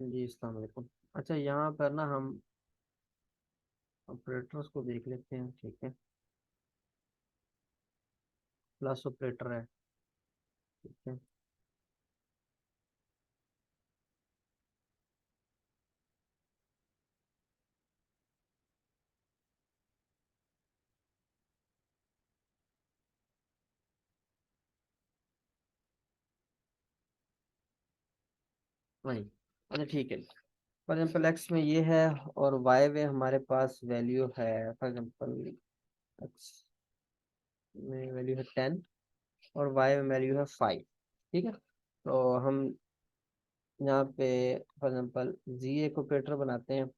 जी अस्सलाम वालेकुम। अच्छा, यहाँ पर ना हम ऑपरेटर्स को देख लेते हैं। ठीक है, प्लस ऑपरेटर है। ठीक है, वही। अच्छा ठीक है, फॉर एग्जाम्पल एक्स में ये है और वाई में हमारे पास वैल्यू है। फॉर एग्जाम्पल एक्स में वैल्यू है 10 और वाई में वैल्यू है 5। ठीक है, तो हम यहाँ पे फॉर एग्जाम्पल जी एक ऑपरेटर बनाते हैं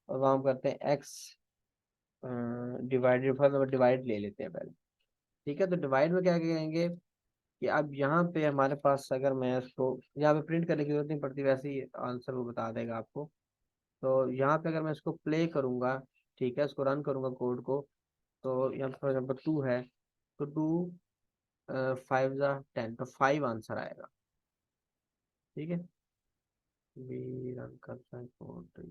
और वहाँ हम करते हैं x divided. For example divide ले लेते हैं पहले। ठीक है, तो डिवाइड में क्या करेंगे कि अब यहाँ पे हमारे पास, अगर मैं इसको यहाँ पे प्रिंट करने की जरूरत नहीं पड़ती, वैसे ही आंसर वो बता देगा आपको। तो यहाँ पे अगर मैं इसको प्ले करूंगा, ठीक है, इसको रन करूंगा कोड को, तो यहाँ पे फॉर एग्जाम्पल 2 है, तो 2 5 जा 10, तो 5 आंसर आएगा। ठीक है, भी रन करता है कोड।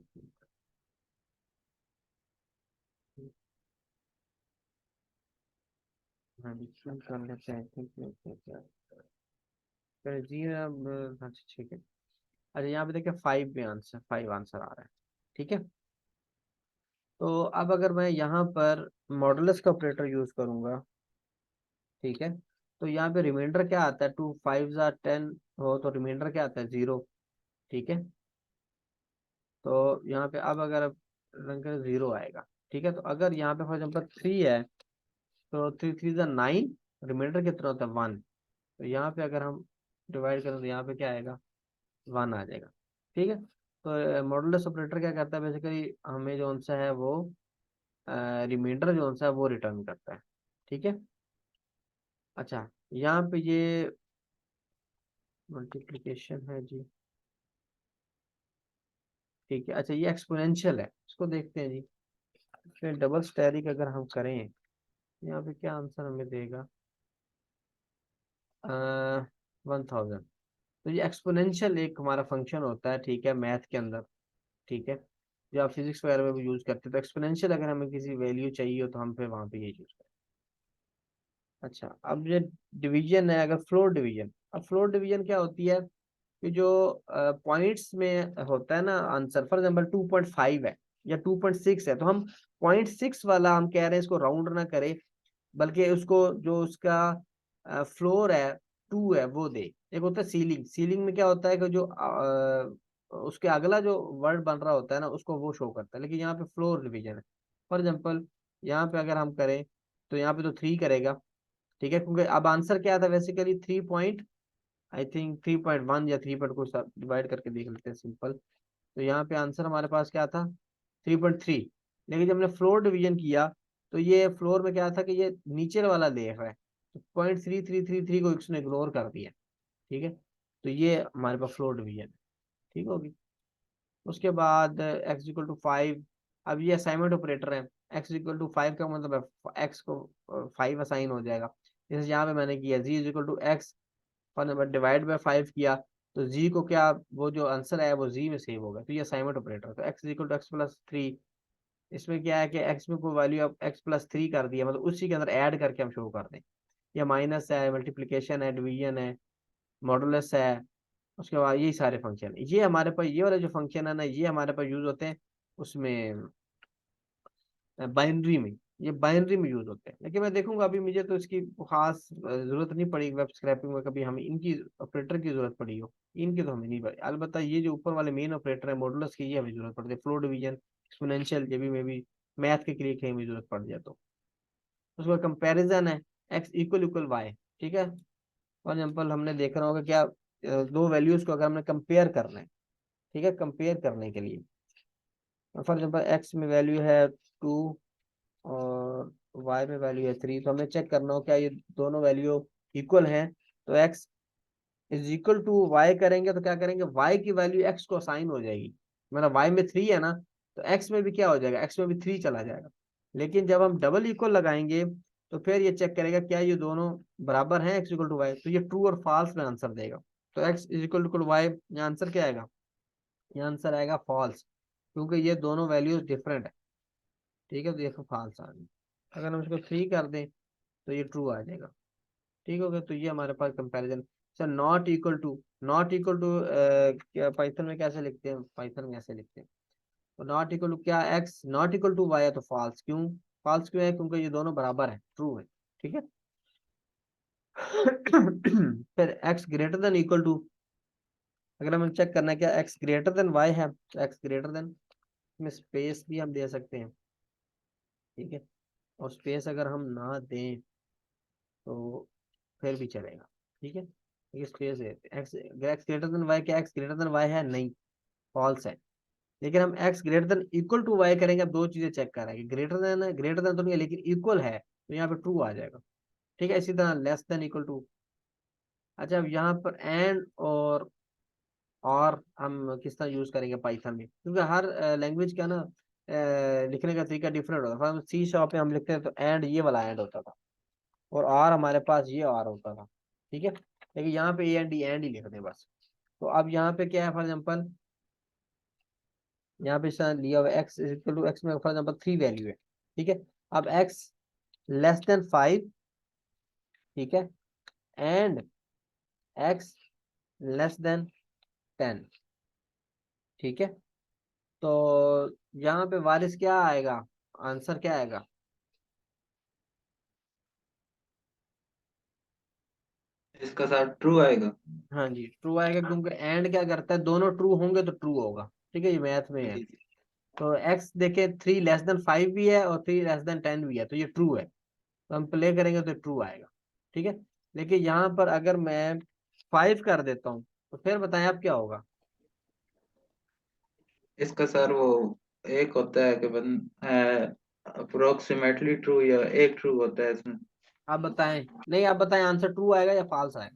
हाँ जी, run कर लेते हैं। ठीक है, क्या चलिए जी। अब अच्छा ठीक है। अच्छा, यहाँ पे देखिए 5 में आंसर 5 आंसर आ रहा है। ठीक है, तो अब अगर मैं यहाँ पर मॉडुलस का ऑपरेटर यूज करूंगा, ठीक है, तो यहाँ पे रिमाइंडर क्या आता है? 2 5 जा 10 हो तो रिमाइंडर क्या आता है? 0। ठीक है, तो यहाँ पे अब अगर रन करें 0 आएगा। ठीक है, तो अगर यहाँ पे फॉर एग्जाम्पल 3 है, तो 3 3 जा 9, रिमाइंडर कितना होता है? 1। तो यहाँ पे अगर हम डिवाइड करें तो यहाँ पे क्या आएगा? 1 आ जाएगा। ठीक है, तो मॉडुलस ऑपरेटर क्या करता है? बेसिकली हमें जो सा है वो रिमाइंडर जो सा है वो रिटर्न करता है। ठीक है, अच्छा, यहाँ पे ये मल्टीप्लिकेशन है जी। ठीक है, अच्छा, ये एक्सपोनेंशियल है, इसको देखते हैं जी। फिर डबल स्टेरिक अगर हम करें, यहाँ पे क्या आंसर हमें देगा? 1000। तो ये एक्सपोनेंशियल एक हमारा फंक्शन होता है, ठीक है, मैथ के अंदर। ठीक है, जो आप फिजिक्स वगैरह में भी यूज करते हैं, तो एक्सपोनेंशियल अगर हमें किसी वैल्यू चाहिए हो तो हम फिर वहाँ पे ये यूज करते हैं। अच्छा, अब ये डिवीजन है, अगर फ्लोर डिवीजन। अब फ्लोर डिवीजन क्या होती है कि जो पॉइंट्स में होता है ना आंसर, फॉर एग्जाम्पल 2.5 है या 2.6 है, तो हम 0.6 वाला हम कह रहे हैं इसको राउंड ना करें, बल्कि उसको जो उसका फ्लोर है 2 है वो दे। एक होता है सीलिंग। सीलिंग में क्या होता है कि जो उसके अगला जो वर्ड बन रहा होता है ना उसको वो शो करता है, लेकिन यहाँ पे फ्लोर डिवीजन है। फॉर एग्जाम्पल यहाँ पे अगर हम करें तो यहाँ पे तो 3 करेगा। ठीक है, क्योंकि अब आंसर क्या था? बेसिकली 3 पॉइंट, आई थिंक 3.1 या 3 कुछ डिवाइड करके देख लेते हैं सिंपल। तो यहाँ पे आंसर हमारे पास क्या था? 3.3। लेकिन जब हमने फ्लोर डिवीजन किया तो ये फ्लोर में क्या था कि ये नीचे वाला देख रहा है, तो 0.3333 को इसने इग्नोर कर दिया। ठीक है, तो ये हमारे पास फ्लोर डिवीजन है। ठीक होगी। उसके बाद एक्स इक्वल टू 5। अब ये असाइनमेंट ऑपरेटर है। एक्स इक्वल टू 5 का मतलब है एक्स को 5 असाइन हो जाएगा। जैसे यहाँ पे मैंने किया जी इज इक्वल टू एक्स, और नंबर डिवाइड बाय 5 किया, तो जी को क्या, वो जो आंसर है वो जी में सेव होगा। तो ये असाइनमेंट ऑपरेटर। तो x equal to x plus 3, इसमें क्या है कि एक्स में कोई वैल्यू आप एक्स प्लस 3 कर दिया, मतलब उसी के अंदर ऐड करके हम शो कर दें। या माइनस है, मल्टीप्लीकेशन है, डिवीजन है, मॉडुलस है। उसके बाद यही सारे फंक्शन, ये हमारे पास ये वाले जो फंक्शन है ना, ये हमारे पास यूज होते हैं उसमें बाइनरी में। ये बाइनरी में यूज होते हैं, लेकिन मैं देखूंगा अभी मुझे तो इसकी खास जरूरत नहीं पड़ी वेब स्क्रैपिंग में, कभी हमें इनकी ऑपरेटर की जरूरत पड़ी हो। इनकी तो हमें नहीं पड़ी, अलबत्ता ये जो ऊपर वाले मेन ऑपरेटर है मॉडुलस की, ये हमें जरूरत पड़ती है। फ्लोर डिवीजन, एक्सपोनेंशियल, ये भी मे भी मैथ के लिए कहीं भी जरूरत पड़ जाए तो। उसके बाद कंपेरिजन है, एक्स इक्वल इक्वल वाई। ठीक है, फॉर एग्जाम्पल हमने देखना होगा क्या, दो वैल्यूज को अगर हमने कंपेयर करना है, ठीक है, कंपेयर करने के लिए फॉर एग्जाम्पल एक्स में वैल्यू है 2 और वाई में वैल्यू है 3, तो हमें चेक करना हो क्या ये दोनों वैल्यू इक्वल हैं। तो x is equal to y करेंगे तो क्या करेंगे, वाई की वैल्यू एक्स को असाइन हो जाएगी। मतलब वाई में 3 है ना, तो एक्स में भी क्या हो जाएगा, एक्स में भी 3 चला जाएगा। लेकिन जब हम डबल इक्वल लगाएंगे तो फिर ये चेक करेगा क्या ये दोनों बराबर हैं एक्स इक्वल टू वाई, तो ये ट्रू और फॉल्स में आंसर देगा। तो x is equal to y, यहाँ आंसर क्या आएगा? ये आंसर आएगा फॉल्स, क्योंकि ये दोनों वैल्यूज डिफरेंट है। ठीक है, तो ये फॉल्स आ गई। अगर हम इसको 3 कर दें तो ये ट्रू आ जाएगा। ठीक हो गया, तो ये हमारे पास comparison. Sir not equal to, not equal to क्या पाइथन में कैसे लिखते हैं, पाइथन में ऐसे लिखते हैं। तो नॉट इक्वल टू क्या, x not equal to y है तो फॉल्स, क्यों फॉल्स क्यों है, क्योंकि ये दोनों बराबर है, ट्रू है। ठीक है। फिर x greater than equal to, अगर हमें चेक करना है क्या एक्स ग्रेटर देन वाई है, तो एक्स ग्रेटर देन में स्पेस भी हम दे सकते हैं। ठीक है, और स्पेस अगर हम ना दें तो फिर भी चलेगा। ठीक है, ये स्पेस है। X x greater than y, क्या एक्स ग्रेटर देन वाई है, नहीं, फॉल्स है। लेकिन हम x greater than equal to y करेंगे, अब दो चीजें चेक करेंगे, ग्रेटर देन है, ग्रेटर देन तो नहीं है लेकिन इक्वल है, तो यहाँ पे ट्रू आ जाएगा। ठीक है, इसी तरह लेस देन इक्वल टू। अच्छा, अब यहाँ पर एंड और हम किस तरह यूज करेंगे पाइथन में, क्योंकि हर लैंग्वेज का ना लिखने का तरीका डिफरेंट होता है। फॉर सी शॉप में हम लिखते हैं तो एंड ये वाला एंड होता था, और आर हमारे पास ये आर होता था। ठीक है, लेकिन यहाँ पे ए एंड ही लिखते हैं बस। तो अब यहाँ पे क्या है, फॉर एग्जाम्पल यहाँ पे लिया हुआ एक्स इक्वल टू, एक्स में फॉर एग्जाम्पल 3 वैल्यू है। ठीक है, अब एक्स लेस देन 5, ठीक है, एंड एक्स लेस देन 10। ठीक है, तो यहाँ पे वारिस क्या आएगा, आंसर क्या आएगा। इसका साथ ट्रू आएगा। हाँ जी, ट्रू आएगा, क्योंकि एंड क्या करता है, दोनों ट्रू होंगे तो ट्रू होगा। ठीक है, ये मैथ में है। जी जी। तो एक्स देखे 3 <5 भी है और 3 <10 भी है, तो ये ट्रू है, तो हम प्ले करेंगे तो ट्रू आएगा। ठीक है, लेकिन यहाँ पर अगर मैं 5 कर देता हूँ तो फिर बताएं अब क्या होगा। इसका सर वो एक होता है कि अप्रोक्सीमेटली ट्रू, या एक ट्रू होता है इसमें। आप बताएं, नहीं आप बताएं आंसर ट्रू आएगा या फॉल्स आएगा।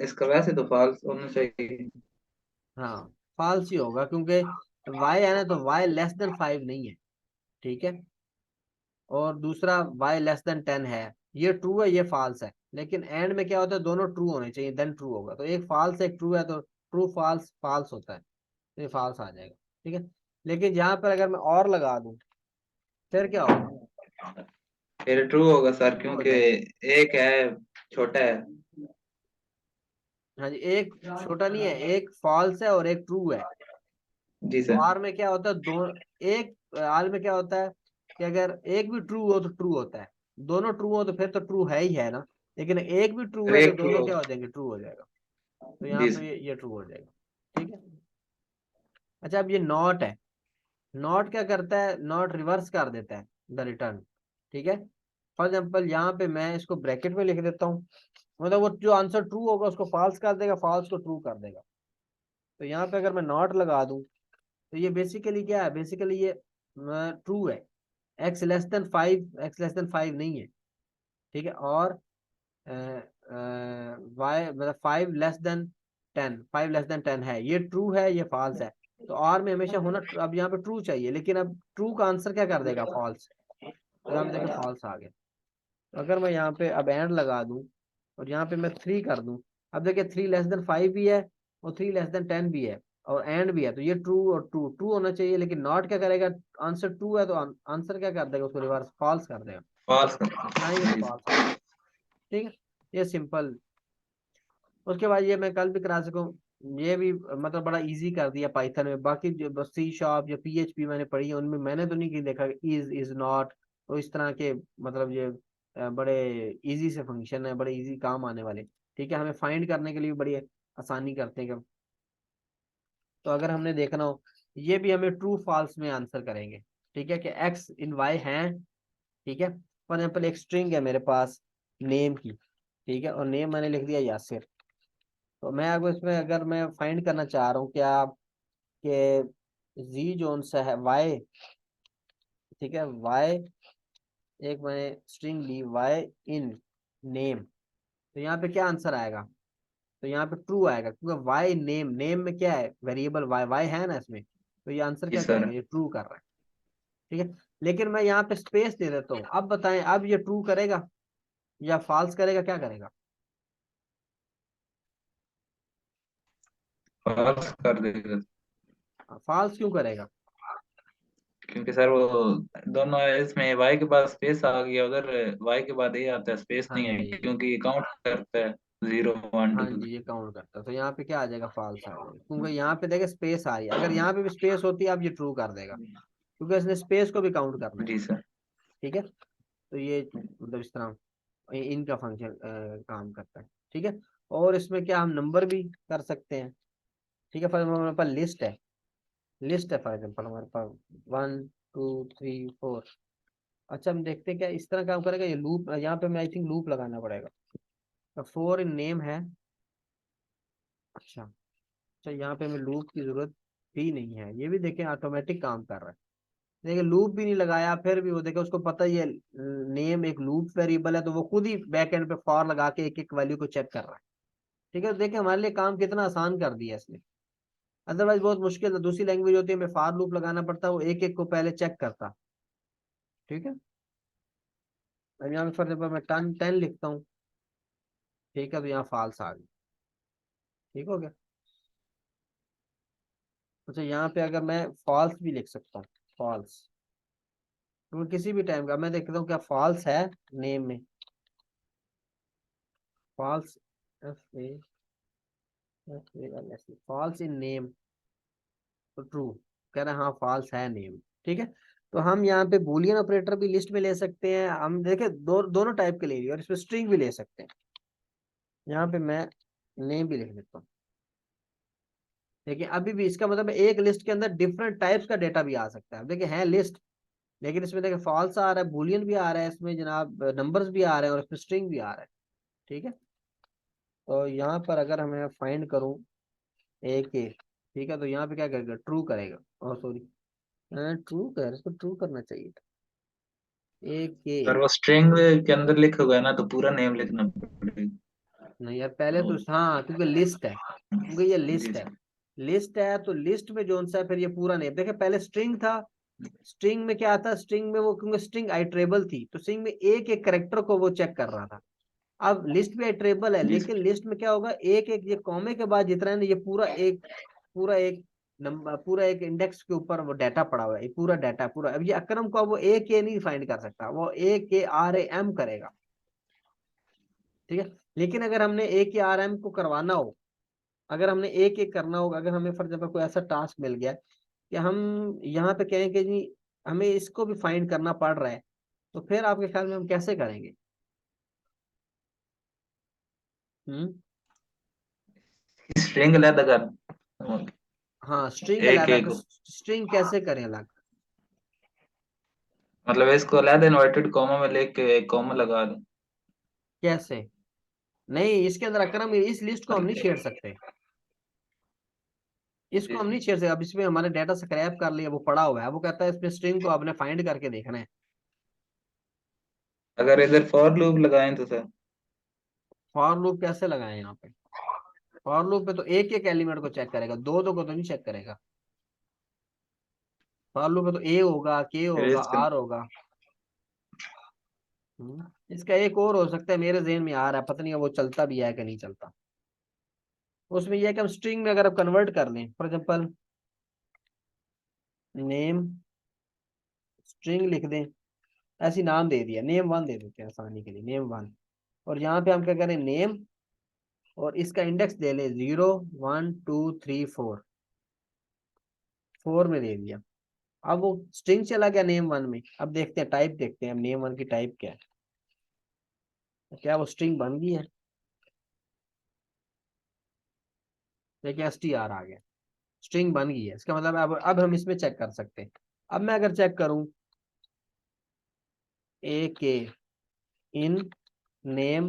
इसका वैसे तो फॉल्स होना चाहिए। हाँ, फॉल्स ही होगा, क्योंकि y है ना, तो y लेस देन 5 नहीं है। ठीक है, और दूसरा y लेस देन 10 है, ये ट्रू है, ये फॉल्स है। लेकिन एंड में क्या होता है, दोनों ट्रू होने चाहिए देन ट्रू होगा, तो एक फॉल्स एक ट्रू है, तो ट्रू फॉल्स फॉल्स होता है, तो ये फॉल्स आ जाएगा। ठीक है, लेकिन यहाँ पर अगर मैं और लगा दूं फिर क्या होगा, फिर ट्रू होगा सर, ट्रू हो क्योंकि जाएगा। एक है छोटा है। हाँ जी, एक छोटा नहीं है, एक फॉल्स है और एक ट्रू है। जी तो सर। आर में क्या होता है, दो, एक आर में क्या होता है कि अगर एक भी ट्रू हो तो ट्रू होता है, दोनों ट्रू हो तो फिर तो ट्रू है ही है ना, लेकिन एक भी ट्रू फिर है तो एक ट्रू दोनों हो। क्या हो जाएंगे, ट्रू हो जाएगा। तो यहाँ जी पे सर। ये ट्रू हो जाएगा। ठीक है। अच्छा, अब ये नॉट है, नॉट क्या करता है, नॉट रिवर्स कर देता है द रिटर्न। ठीक है, फॉर एग्जाम्पल यहाँ पे मैं इसको ब्रैकेट में लिख देता हूँ, मतलब वो जो आंसर ट्रू होगा उसको फॉल्स कर देगा, फॉल्स को ट्रू कर देगा। तो यहाँ पे अगर मैं नॉट लगा दूं तो ये बेसिकली क्या है, बेसिकली ये ट्रू है, एक्स लेस देन 5 नहीं है। ठीक है, और वाई मतलब 5 लेस देन 10 है, ये ट्रू है, ये फॉल्स है। तो और में हमेशा होना, अब यहाँ पे ट्रू चाहिए, लेकिन अब ट्रू का आंसर क्या कर देगा, फॉल्स। तो यहाँ पे देखिए फॉल्स आ गया। तो अगर मैं यहाँ पे अब एंड लगा दूं और यहाँ पे मैं 3 कर दूं, अब देखिए 3 <5 भी है और 3 <10 भी है और एंड भी है, तो ये ट्रू और ट्रू ट्रू होना चाहिए, लेकिन नॉट क्या करेगा, आंसर ट्रू है तो आंसर क्या कर देगा, उसको रिवर्स फॉल्स कर देगा, फॉल्स ना ही तो कर। फॉल्स आ जाएगा। ठीक है, ये सिंपल। उसके बाद ये मैं कल भी करा सकूँ, ये भी मतलब बड़ा इजी कर दिया पाइथन में। बाकी जो सी शार्प या पीएचपी मैंने पढ़ी है उनमें मैंने तो नहीं कहीं देखा इज नॉट, तो इस तरह के मतलब ये बड़े इजी से फंक्शन है, बड़े इजी काम आने वाले। ठीक है, हमें फाइंड करने के लिए भी बड़ी आसानी करते हैं। तो अगर हमने देखना हो, ये भी हमें ट्रू फॉल्स में आंसर करेंगे। ठीक है, कि एक्स इन वाई है। ठीक है, फॉर एग्जाम्पल एक स्ट्रिंग है मेरे पास नेम की। ठीक है, और नेम मैंने लिख दिया यासिर। तो मैं अगर इसमें अगर मैं फाइंड करना चाह रहा हूँ क्या, कि जी जोन सा है वाई। ठीक है, वाई, एक मैंने स्ट्रिंग ली वाई इन नेम, तो यहाँ पे क्या आंसर आएगा, तो यहाँ पे ट्रू आएगा, क्योंकि वाई नेम, नेम में क्या है, वेरिएबल वाई, वाई है ना इसमें, तो ये आंसर जी क्या सर। करेगा, ये ट्रू कर रहा है। ठीक है, लेकिन मैं यहाँ पे स्पेस दे देता हूँ, अब बताएं अब ये ट्रू करेगा या फॉल्स करेगा, क्या करेगा। फॉल्स कर देगा। फॉल्स क्यों करेगा? क्योंकि सर वो दोनों इसमें वाई के बाद स्पेस आ गया, उधर वाई के बाद ये आता है, स्पेस हाँ नहीं है, जी, क्योंकि काउंट करता है 0 1 2। हाँ जी, ये काउंट करता है, तो यहाँ पे क्या आ जाएगा, फॉल्स आ जाएगा, क्योंकि यहाँ पे देखे स्पेस आ रही है, अगर यहाँ पे भी स्पेस होती है अब ये ट्रू कर देगा, क्योंकि इसने स्पेस को भी काउंट करना है। जी सर। ठीक है, तो ये मतलब इस तरह इनका फंक्शन काम करता है। ठीक है, और इसमें क्या हम नंबर भी कर सकते हैं। ठीक है, फॉर एग्जाम्पल हमारे पास लिस्ट है फॉर एग्जाम्पल हमारे पास 1 2 3 4। अच्छा, हम देखते हैं क्या इस तरह काम करेगा ये लूप, यहाँ पे मैं आई थिंक लूप लगाना पड़ेगा। तो 4 इन नेम है। अच्छा, अच्छा, यहाँ पे हमें लूप की जरूरत भी नहीं है, ये भी देखें ऑटोमेटिक काम कर रहा है। देखिए लूप भी नहीं लगाया फिर भी वो देखे, उसको पता ही है नेम एक लूप वेरिएबल है, तो वो खुद ही बैक एंड पे फॉर लगा के एक एक वैल्यू को चेक कर रहा है। ठीक है, तो देखिए हमारे लिए काम कितना आसान कर दिया इसने। अदरवाइज बहुत मुश्किल है, दूसरी लैंग्वेज होती है हमें फॉर लूप लगाना पड़ता है, वो एक एक को पहले चेक करता। ठीक है, अब यहाँ पे फॉर एग्जाम्पल मैं 10 लिखता हूँ। ठीक है, तो यहाँ फॉल्स आ गई। ठीक हो गया। अच्छा, यहाँ पे अगर मैं फॉल्स भी लिख सकता हूँ, फॉल्स, तो किसी भी टाइम का मैं देखता हूँ क्या फॉल्स है नेम में, फॉल्स, फॉल्स इन नेम, तो ट्रू कह रहे हैं, हाँ फॉल्स है नेम। ठीक है, तो हम यहाँ पे बूलियन ऑपरेटर भी लिस्ट में ले सकते हैं, हम देखे दोनों टाइप के ले लिए, और इसमें स्ट्रिंग भी ले सकते हैं। यहाँ पे मैं नेम भी लिख देता हूँ। देखिए अभी भी इसका मतलब है एक लिस्ट के अंदर डिफरेंट टाइप्स का डेटा भी आ सकता है। देखिए है लिस्ट, लेकिन इसमें देखिए फॉल्स आ रहा है, बूलियन भी आ रहा है इसमें जनाब, नंबर्स भी आ रहे हैं और इसमें स्ट्रिंग भी आ रहा है। ठीक है, तो यहाँ पर अगर हमें फाइंड करूँ ए के, ठीक है, तो यहाँ पे क्या करेगा, ट्रू करेगा, और सॉरी ट्रू कर, इसको ट्रू करना चाहिए था, ए के। सर वो स्ट्रिंग के अंदर लिखा हुआ है ना, तो पूरा नेम लिखना पड़ेगा। नहीं यार, पहले तो हाँ, क्योंकि लिस्ट है, क्योंकि ये जी लिस्ट है, सर। लिस्ट है तो लिस्ट में जोन सा है, फिर ये पूरा नहीं, देखिए पहले स्ट्रिंग था, स्ट्रिंग में क्या था, स्ट्रिंग में वो क्योंकि स्ट्रिंग आइट्रेबल थी, तो स्ट्रिंग में एक एक करेक्टर को वो चेक कर रहा था। अब लिस्ट भी आइट्रेबल है, जी लेकिन सर। लिस्ट में क्या होगा, एक एक ये कॉमे के बाद जितना है ना, ये पूरा एक नंबर, पूरा एक इंडेक्स के ऊपर वो डाटा पड़ा हुआ है, ये पूरा डाटा पूरा, अब ये अक्रम को वो ए के नहीं फाइंड कर सकता, वो ए के आर ए एम करेगा। ठीक है, लेकिन अगर हमने ए के आर एम को करवाना हो, अगर हमने एक एक करना होगा, अगर हमें फॉर एग्जाम्पल कोई ऐसा टास्क मिल गया कि हम यहाँ पे कहें कि जी हमें इसको भी फाइंड करना पड़ रहा है, तो फिर आपके ख्याल में हम कैसे करेंगे? हम्म, स्ट्रिंग अलग कर, हाँ स्ट्रिंग एक अलग, एक को, स्ट्रिंग कैसे करें अलग? मतलब इसको अलग इन्वर्टेड कॉमा में लेके एक कॉमा लगा दो। कैसे? नहीं, इसके अंदर अक्रम इस लिस्ट को हम नहीं मतलब छेड़ सकते, इसको जी हम सर। नहीं छेड़ सकते। अब इसमें हमारे डाटा स्क्रैप कर लिया, वो पड़ा हुआ है, वो कहता है इसमें स्ट्रिंग को आपने फाइंड करके देखना है। अगर इधर फॉर लूप लगाएं तो सर। फॉर लूप कैसे लगाए यहाँ पे? फॉर लूप पे तो एक एक एलिमेंट को चेक करेगा, दो दो को तो नहीं चेक करेगा। फॉर लूप पे तो ए होगा, के फिर होगा, इसका आर होगा। इसका एक और हो सकता है, मेरे जहन में आ रहा है, पता नहीं है वो चलता भी है कि नहीं चलता। उसमें यह है कि हम स्ट्रिंग में अगर आप कन्वर्ट कर लें, फॉर एग्जाम्पल नेम स्ट्रिंग लिख दें, ऐसी नाम दे दिया, नेम वन दे देते हैं आसानी के लिए, नेम वन, और यहाँ पे हम क्या करें, नेम, और इसका इंडेक्स दे लें 0 1 2 3 4, 4 में दे दिया। अब वो स्ट्रिंग चला गया नेम वन में, अब देखते हैं टाइप, देखते हैं अब नेम वन की टाइप क्या है, तो क्या वो स्ट्रिंग बन गई है? देखिए एस टी आर आ गया, स्ट्रिंग बन गई है, इसका मतलब अब हम इसमें चेक कर सकते हैं। अब मैं अगर चेक करूं ए के इन नेम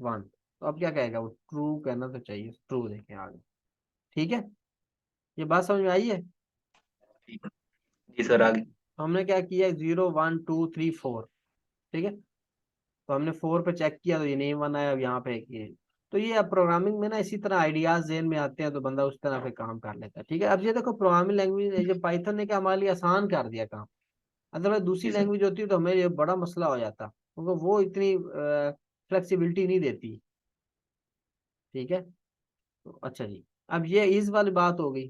वन, तो अब क्या कहेगा वो, ट्रू कहना तो चाहिए, ट्रू देखें आगे। ठीक है, ये बात समझ में आई है? जी सर आगे। हमने क्या किया, 0 1 2 3 4, ठीक है, तो हमने 4 पे चेक किया तो ये नेम वन आया, अब यहाँ पे ये, तो ये अब प्रोग्रामिंग में ना इसी तरह आइडियाज जेन में आते हैं, तो बंदा उस तरह पे काम कर लेता है। ठीक है, अब ये देखो प्रोग्रामिंग लैंग्वेज, जो पाइथन ने क्या हमारे लिए आसान कर दिया काम, अदरवाइज दूसरी जी सर। लैंग्वेज होती तो हमें ये बड़ा मसला हो जाता, क्योंकि वो इतनी फ्लेक्सिबिलिटी नहीं देती। ठीक है, तो अच्छा जी, अब ये इज वाली बात हो गई,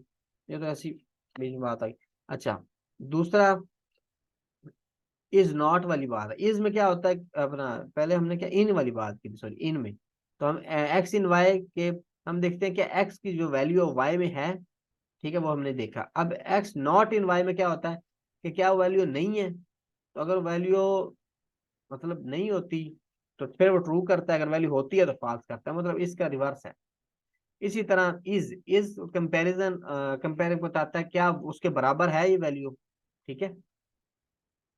ये तो ऐसी बीच में बात आई। अच्छा, दूसरा इज नॉट वाली बात है। इज में क्या होता है अपना, पहले हमने क्या इन वाली बात की थी, सॉरी इन में। तो हम एक्स इन वाई के, हम देखते हैं कि एक्स की जो वैल्यू वाई में है, ठीक है, वो हमने देखा। अब एक्स नॉट इन वाई में क्या होता है कि क्या वैल्यू नहीं है, तो अगर वैल्यू मतलब नहीं होती तो फिर वो ट्रू करता है, अगर वैल्यू होती है तो फॉल्स करता है, मतलब इसका रिवर्स है। इसी तरह इज कंपैरिजन, कंपेयर बताता है क्या उसके बराबर है ये वैल्यू, ठीक है।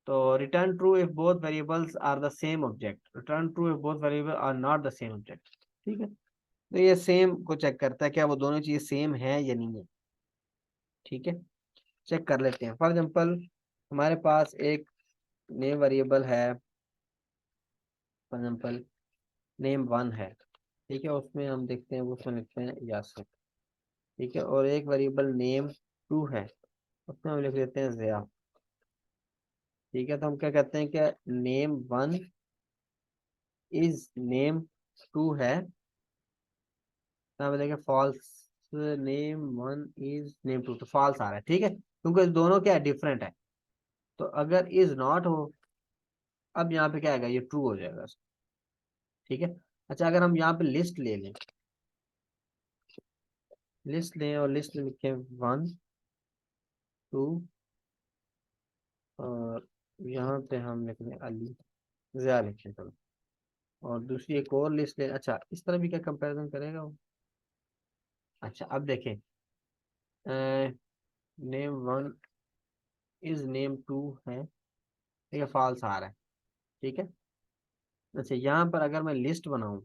तो return true if both variables are the same object, return true if both variable are not the same object, ठीक है। तो ये सेम को चेक करता है क्या वो दोनों चीज सेम है या नहीं है, ठीक है। चेक कर लेते हैं। फॉर एग्जांपल हमारे पास एक नेम वेरिएबल है, फॉर एग्जांपल नेम वन है, ठीक है, उसमें हम देखते हैं, उसमें लिखते हैं यासिर, ठीक है। और एक वेरिएबल नेम टू है, उसमें हम लिख देते हैं ज़िया, ठीक है। तो हम क्या कहते हैं कि name one is name two है, तो हम देखें false, name one is name two, तो फॉल्स आ रहा है, ठीक है, क्योंकि दोनों क्या डिफरेंट है। तो अगर इज नॉट हो, अब यहाँ पे क्या आएगा, ये ट्रू हो जाएगा, ठीक है। अच्छा, अगर हम यहाँ पे लिस्ट ले लें, लिस्ट लें और लिस्ट में लिखें वन टू, और यहाँ पे हम लिख लें अली, ज़िया लिखें चलो, और दूसरी एक और लिस्ट ले। अच्छा, इस तरह भी क्या कंपैरिजन करेगा वो। अच्छा, अब देखें, name one is name two है, ठीक है, फॉल्स आ रहा है, ठीक है। अच्छा, यहाँ पर अगर मैं लिस्ट बनाऊं,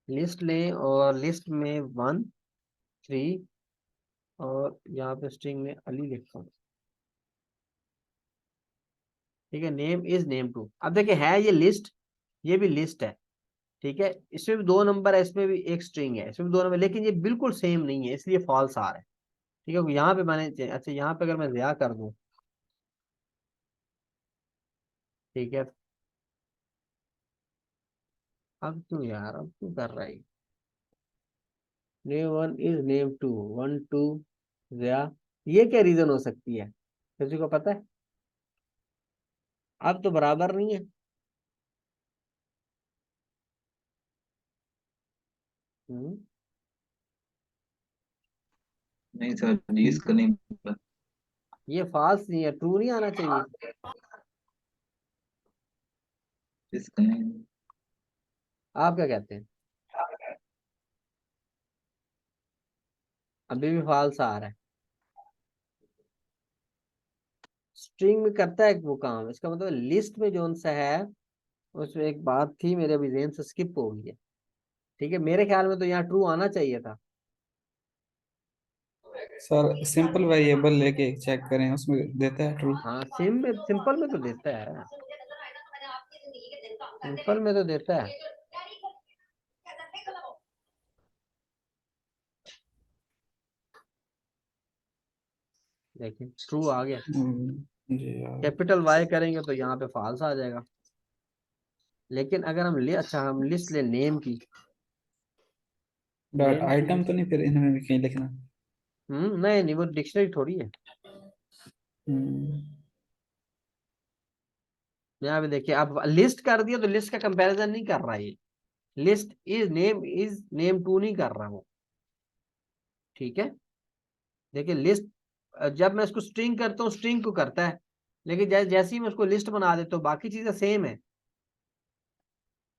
लिस्ट लें और लिस्ट में वन थ्री, और यहाँ पे स्ट्रिंग में अली लिखता हूँ, ठीक है, नेम इज नेम टू। अब देखिए है ये लिस्ट, ये भी लिस्ट है, ठीक है, इसमें भी दो नंबर है, इसमें भी एक स्ट्रिंग है, इसमें भी दो नंबर, लेकिन ये बिल्कुल सेम नहीं है, इसलिए फॉल्स आ रहा है, ठीक है। यहाँ पे मैंने, अच्छा यहाँ पे अगर मैं ज़िया कर दूं, ठीक है, अब क्यों यार, अब क्यों कर रहा है, name one is name two, one two ज़िया, ये क्या रीजन हो सकती है, किसी को पता है। अब तो बराबर नहीं है। हम्म, नहीं सर जी, इसका नहीं पता। ये फॉल्स नहीं है, ट्रू नहीं आना चाहिए। इसका नहीं। आप क्या कहते हैं, अभी भी फॉल्स आ रहा है। स्ट्रिंग में करता है वो काम, इसका मतलब लिस्ट में जो सा है, उसमें एक बात थी मेरे अभी जेहन से स्किप हो गई है, ठीक है। मेरे ख्याल में तो यहाँ ट्रू आना चाहिए था। सर सिंपल वेरिएबल लेके चेक करें, उसमें देता है ट्रू। हाँ, सिंपल में तो देता है, सिंपल में तो देता है, देखिए ट्रू आ गया। जी यार। कैपिटल वाई करेंगे तो यहाँ पे फॉल्स आ जाएगा। लेकिन अगर हम अच्छा हम लिस्ट ले नेम की, डॉट नेम की आइटम तो लिस्ट, नहीं फिर इनमें भी कहीं लिखना। नहीं नहीं, वो डिक्शनरी थोड़ी है। हम्म, यहाँ पे देखिए, आप लिस्ट कर दिया तो लिस्ट का कंपैरिजन नहीं कर रहा है ये, लिस्ट इज नेम टू नहीं कर रहा वो, ठीक है। देखिए लिस्ट, जब मैं इसको स्ट्रिंग करता हूँ स्ट्रिंग को करता है, लेकिन जैसे ही मैं उसको लिस्ट बना देता हूँ बाकी चीजें सेम है,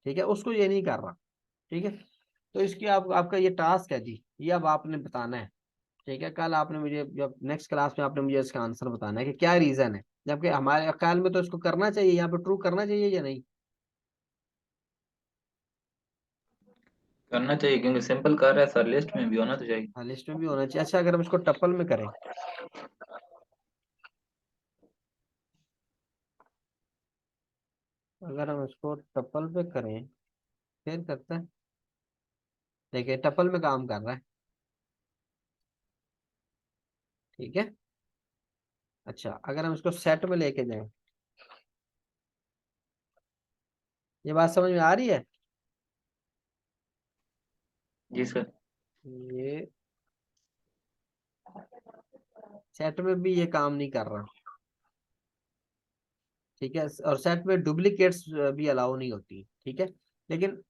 ठीक है, उसको ये नहीं कर रहा, ठीक है। तो इसकी आपका ये टास्क है जी, ये अब आपने बताना है, ठीक है। कल आपने मुझे, जब नेक्स्ट क्लास में आपने मुझे इसका आंसर बताना है कि क्या रीजन है, जबकि हमारे ख्याल में तो इसको करना चाहिए, यहाँ पे ट्रू करना चाहिए या नहीं। करना चाहिए क्योंकि सिंपल कर रहा है सर, लिस्ट में भी होना तो चाहिए। हाँ, लिस्ट में भी होना चाहिए। अच्छा, अगर हम इसको टपल में करें, अगर हम इसको टपल पे करें, फिर करते हैं, देखिए टपल में काम कर रहा है, ठीक है। अच्छा, अगर हम इसको सेट में लेके जाएं, ये बात समझ में आ रही है। जी सर। ये सेट में भी ये काम नहीं कर रहा, ठीक है। और सेट में डुप्लीकेट्स भी अलाउ नहीं होती, ठीक है। लेकिन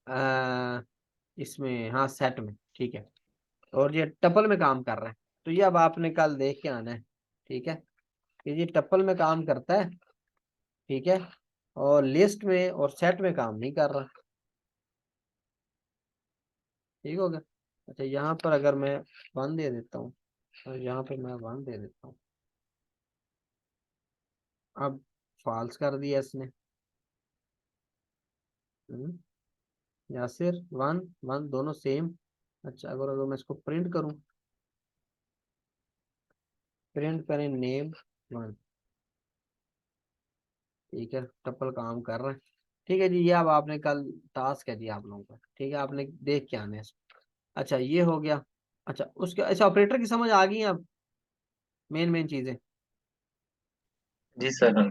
इसमें हाँ सेट में ठीक है। और ये टपल में काम कर रहा है, तो ये अब आपने कल देख के आना है, ठीक है। कि ये टपल में काम करता है, ठीक है, और लिस्ट में और सेट में काम नहीं कर रहा, ठीक हो गया। अच्छा यहाँ पर अगर मैं 1 दे देता हूँ, और यहाँ पे मैं 1 दे देता हूँ, अब फॉल्स कर दिया इसने। यासिर 1 1 दोनों सेम। अच्छा अगर मैं इसको प्रिंट करूँ, प्रिंट करें नेम 1, ठीक है, टपल काम कर रहा है, ठीक है जी। ये अब आपने कल टास्क है जी आप लोगों का, ठीक है, आपने देख के आने हैं इसको। अच्छा ये हो गया। अच्छा उसके अच्छा ऑपरेटर की समझ आ गई अब, मेन मेन चीजें। जी सर। हाँ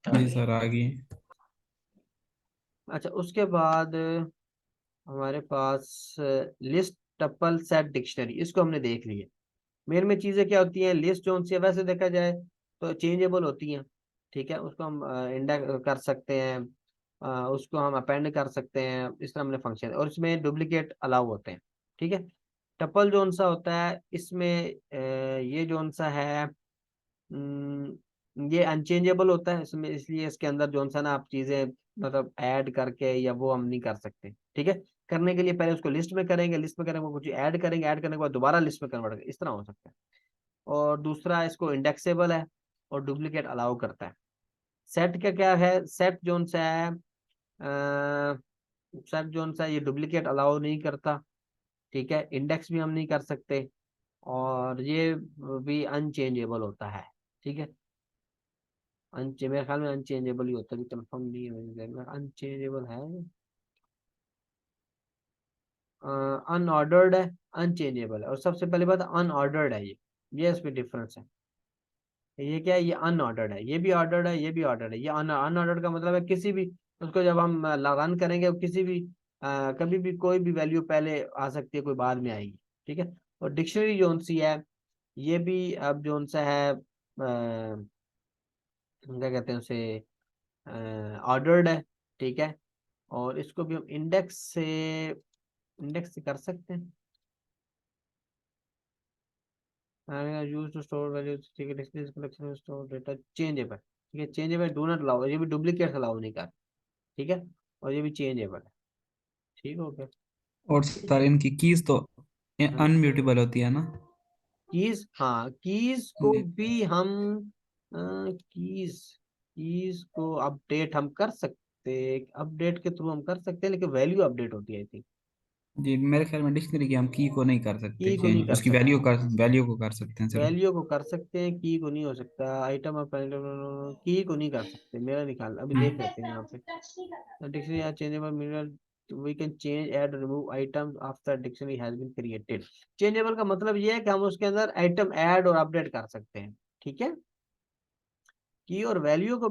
जी जी। सर, आ गई। अच्छा उसके बाद हमारे पास लिस्ट टपल सेट डिक्शनरी, इसको हमने देख लिया। मेन में चीजें क्या होती हैं, लिस्ट जो सी है वैसे देखा जाए तो चेंजेबल होती हैं, ठीक है। उसको हम इंडेक्स कर सकते हैं, उसको हम अपेंड कर सकते हैं, इस तरह हमने फंक्शन, और इसमें डुप्लीकेट अलाउ होते हैं, ठीक है। टपल जो सा होता है इसमें ये जो सा है, ये अनचेंजेबल होता है इसमें, इसलिए इसके अंदर जो सा ना आप चीजें मतलब ऐड करके या वो हम नहीं कर सकते, ठीक है। करने के लिए पहले उसको लिस्ट में करेंगे, लिस्ट में करेंगे कुछ ऐड करेंगे, ऐड करने के बाद दोबारा लिस्ट में कन्वर्ट करेंगे, इस तरह हो सकता है। और दूसरा इसको इंडेक्सेबल है और डुप्लीकेट अलाउ करता है। सेट का क्या है, सेट जोन सा है, सेट जोन सा ये डुप्लीकेट अलाउ नहीं करता, ठीक है। इंडेक्स भी हम नहीं कर सकते, और ये भी अनचेंजेबल होता है, ठीक है। मेरे ख्याल में अनचेंजेबल ही होता है, कंफर्म नहीं है, अनचेंजेबल है, अनऑर्डर्ड है, अनचेंजेबल है, और सबसे पहली बात अनऑर्डर्ड है ये इसमें डिफरेंस है। ये क्या है, ये अनऑर्डर्ड है, ये भी ऑर्डर्ड है, ये भी ऑर्डर्ड है। ये अनऑर्डर्ड का मतलब है किसी भी, उसको जब हम रन करेंगे किसी भी कभी भी कोई भी वैल्यू पहले आ सकती है, कोई बाद में आएगी, ठीक है। और डिक्शनरी जोन सी है, ये भी अब जोन सा है क्या कहते हैं उसे, ऑर्डर्ड है, ठीक है। और इसको भी हम इंडेक्स से कर सकते हैं, यूज टू स्टोर वैल्यू, ठीक है। Display collection store data changeable, ठीक है। चेंजेबल डू नॉट अलाउ, ये भी डुप्लीकेट अलाउ नहीं कर, ठीक है। और ये भी चेंजेबल है, ठीक हो गया। और सर इनकी कीज तो हाँ अनम्यूटेबल होती है ना? कीज, हाँ कीज को जी। भी हम कीज कीज को अपडेट हम कर सकते, अपडेट के थ्रू हम कर सकते हैं, लेकिन वैल्यू अपडेट होती है आई थिंक। जी, मेरे ख्याल में डिक्शनरी की हम की को नहीं कर सकते की को नहीं चेंज, कर उसकी सकते, वैल्यू को कर सकते हैं सिर्फ। वैल्यू को कर सकते हैं, की को नहीं हो सकता। आइटम ऑफ की को नहीं कर सकते मेरा निकाल, अभी देख लेते हैं यहाँ पे। डिक्शनरी या changeable mineral, we can change add remove item after dictionary has been created. Changeable का मतलब ये है कि हम उसके अंदर आइटम ऐड और अपडेट कर सकते हैं, ठीक है। की और वैल्यू को